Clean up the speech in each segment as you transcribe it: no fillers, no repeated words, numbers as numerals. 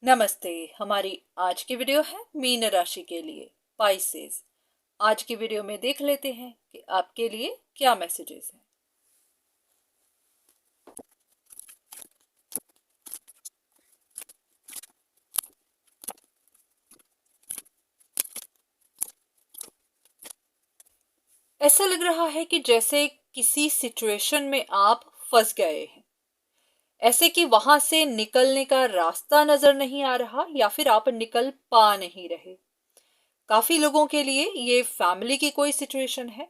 नमस्ते। हमारी आज की वीडियो है मीन राशि के लिए, पाइसेस। आज की वीडियो में देख लेते हैं कि आपके लिए क्या मैसेजेस हैं। ऐसा लग रहा है कि जैसे किसी सिचुएशन में आप फंस गए हैं, ऐसे कि वहां से निकलने का रास्ता नजर नहीं आ रहा या फिर आप निकल पा नहीं रहे। काफी लोगों के लिए ये फैमिली की कोई सिचुएशन है,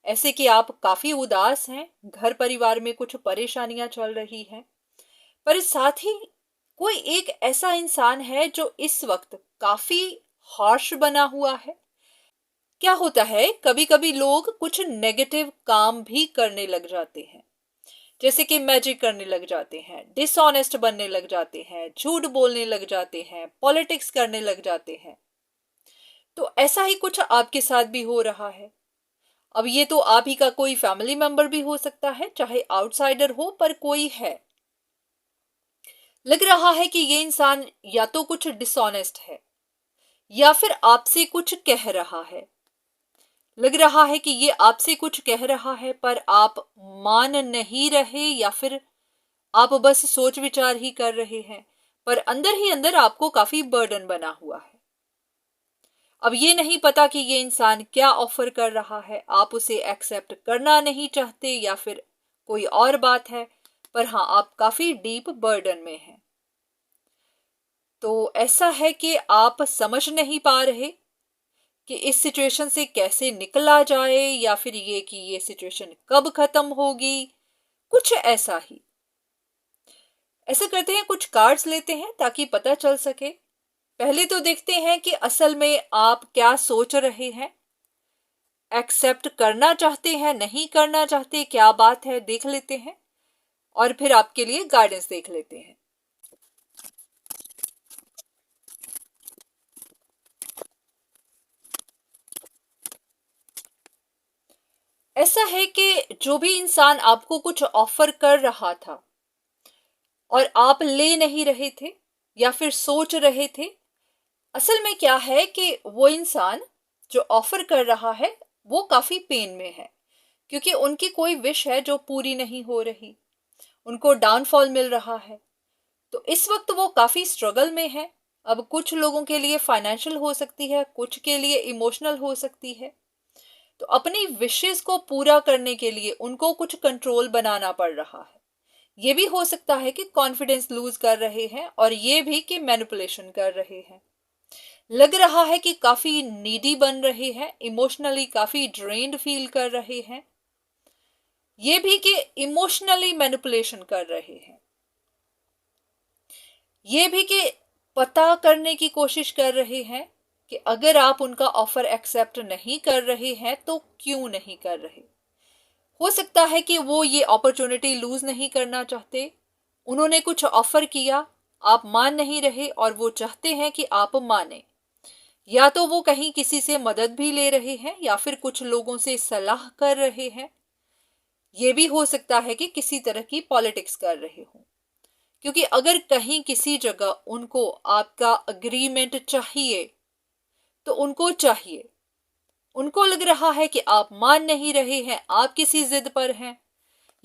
ऐसे कि आप काफी उदास हैं, घर परिवार में कुछ परेशानियां चल रही हैं। पर साथ ही कोई एक ऐसा इंसान है जो इस वक्त काफी हार्श बना हुआ है। क्या होता है, कभी कभी लोग कुछ नेगेटिव काम भी करने लग जाते हैं, जैसे कि मैजिक करने लग जाते हैं, डिसऑनेस्ट बनने लग जाते हैं, झूठ बोलने लग जाते हैं, पॉलिटिक्स करने लग जाते हैं। तो ऐसा ही कुछ आपके साथ भी हो रहा है। अब ये तो आप ही का कोई फैमिली मेंबर भी हो सकता है, चाहे आउटसाइडर हो, पर कोई है। लग रहा है कि ये इंसान या तो कुछ डिसऑनेस्ट है या फिर आपसे कुछ कह रहा है। लग रहा है कि ये आपसे कुछ कह रहा है पर आप मान नहीं रहे, या फिर आप बस सोच विचार ही कर रहे हैं, पर अंदर ही अंदर आपको काफी बर्डन बना हुआ है। अब ये नहीं पता कि ये इंसान क्या ऑफर कर रहा है, आप उसे एक्सेप्ट करना नहीं चाहते या फिर कोई और बात है, पर हाँ, आप काफी डीप बर्डन में हैं। तो ऐसा है कि आप समझ नहीं पा रहे कि इस सिचुएशन से कैसे निकला जाए, या फिर ये कि ये सिचुएशन कब खत्म होगी, कुछ ऐसा ही। ऐसा करते हैं, कुछ कार्ड्स लेते हैं ताकि पता चल सके। पहले तो देखते हैं कि असल में आप क्या सोच रहे हैं, एक्सेप्ट करना चाहते हैं, नहीं करना चाहते, क्या बात है, देख लेते हैं और फिर आपके लिए गाइडेंस देख लेते हैं। ऐसा है कि जो भी इंसान आपको कुछ ऑफर कर रहा था और आप ले नहीं रहे थे या फिर सोच रहे थे, असल में क्या है कि वो इंसान जो ऑफर कर रहा है वो काफी पेन में है, क्योंकि उनकी कोई विश है जो पूरी नहीं हो रही, उनको डाउनफॉल मिल रहा है। तो इस वक्त वो काफी स्ट्रगल में है। अब कुछ लोगों के लिए फाइनेंशियल हो सकती है, कुछ के लिए इमोशनल हो सकती है। तो अपनी विशेस को पूरा करने के लिए उनको कुछ कंट्रोल बनाना पड़ रहा है। ये भी हो सकता है कि कॉन्फिडेंस लूज कर रहे हैं, और ये भी कि मैनिपुलेशन कर रहे हैं। लग रहा है कि काफी नीडी बन रहे हैं, इमोशनली काफी ड्रेन्ड फील कर रहे हैं। ये भी कि इमोशनली मैनिपुलेशन कर रहे हैं। ये भी कि पता करने की कोशिश कर रहे हैं कि अगर आप उनका ऑफर एक्सेप्ट नहीं कर रहे हैं तो क्यों नहीं कर रहे। हो सकता है कि वो ये अपॉर्चुनिटी लूज नहीं करना चाहते, उन्होंने कुछ ऑफर किया, आप मान नहीं रहे और वो चाहते हैं कि आप माने। या तो वो कहीं किसी से मदद भी ले रहे हैं या फिर कुछ लोगों से सलाह कर रहे हैं। ये भी हो सकता है कि किसी तरह की पॉलिटिक्स कर रहे हो, क्योंकि अगर कहीं किसी जगह उनको आपका अग्रीमेंट चाहिए तो उनको चाहिए। उनको लग रहा है कि आप मान नहीं रहे हैं, आप किसी जिद पर हैं,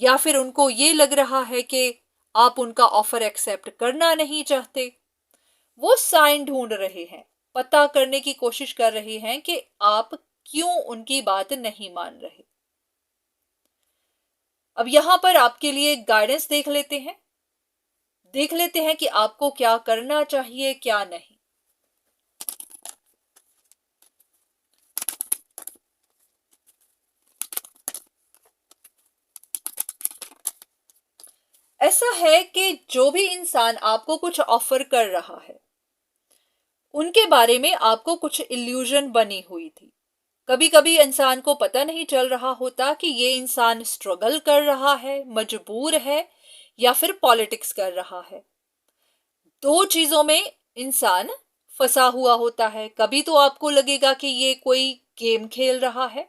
या फिर उनको ये लग रहा है कि आप उनका ऑफर एक्सेप्ट करना नहीं चाहते। वो साइन ढूंढ रहे हैं, पता करने की कोशिश कर रहे हैं कि आप क्यों उनकी बात नहीं मान रहे। अब यहां पर आपके लिए गाइडेंस देख लेते हैं, देख लेते हैं कि आपको क्या करना चाहिए, क्या नहीं। ऐसा है कि जो भी इंसान आपको कुछ ऑफर कर रहा है, उनके बारे में आपको कुछ इल्यूजन बनी हुई थी। कभी कभी इंसान को पता नहीं चल रहा होता कि ये इंसान स्ट्रगल कर रहा है, मजबूर है, या फिर पॉलिटिक्स कर रहा है। दो चीजों में इंसान फंसा हुआ होता है। कभी तो आपको लगेगा कि ये कोई गेम खेल रहा है,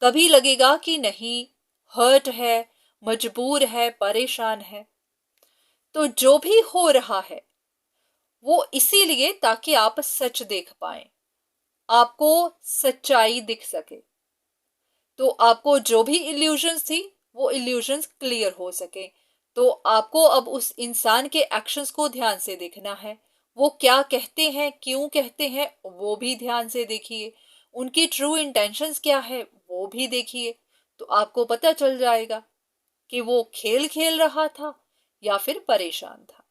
कभी लगेगा कि नहीं, हर्ट है, मजबूर है, परेशान है। तो जो भी हो रहा है वो इसीलिए ताकि आप सच देख पाए, आपको सच्चाई दिख सके, तो आपको जो भी इल्यूजन्स थी वो इल्यूजन्स क्लियर हो सके। तो आपको अब उस इंसान के एक्शंस को ध्यान से देखना है, वो क्या कहते हैं, क्यों कहते हैं, वो भी ध्यान से देखिए, उनकी ट्रू इंटेंशंस क्या है वो भी देखिए। तो आपको पता चल जाएगा कि वो खेल खेल रहा था या फिर परेशान था।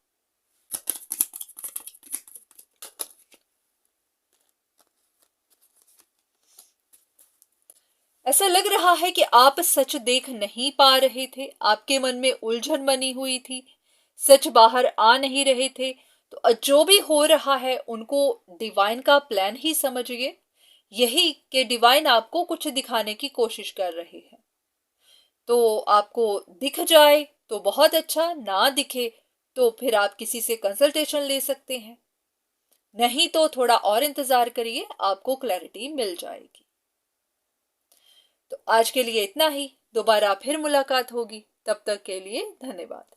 ऐसा लग रहा है कि आप सच देख नहीं पा रहे थे, आपके मन में उलझन बनी हुई थी, सच बाहर आ नहीं रहे थे। तो जो भी हो रहा है उनको डिवाइन का प्लान ही समझिए, यही कि डिवाइन आपको कुछ दिखाने की कोशिश कर रही है। तो आपको दिख जाए तो बहुत अच्छा, ना दिखे तो फिर आप किसी से कंसल्टेशन ले सकते हैं, नहीं तो थोड़ा और इंतजार करिए, आपको क्लैरिटी मिल जाएगी। तो आज के लिए इतना ही, दोबारा फिर मुलाकात होगी, तब तक के लिए धन्यवाद।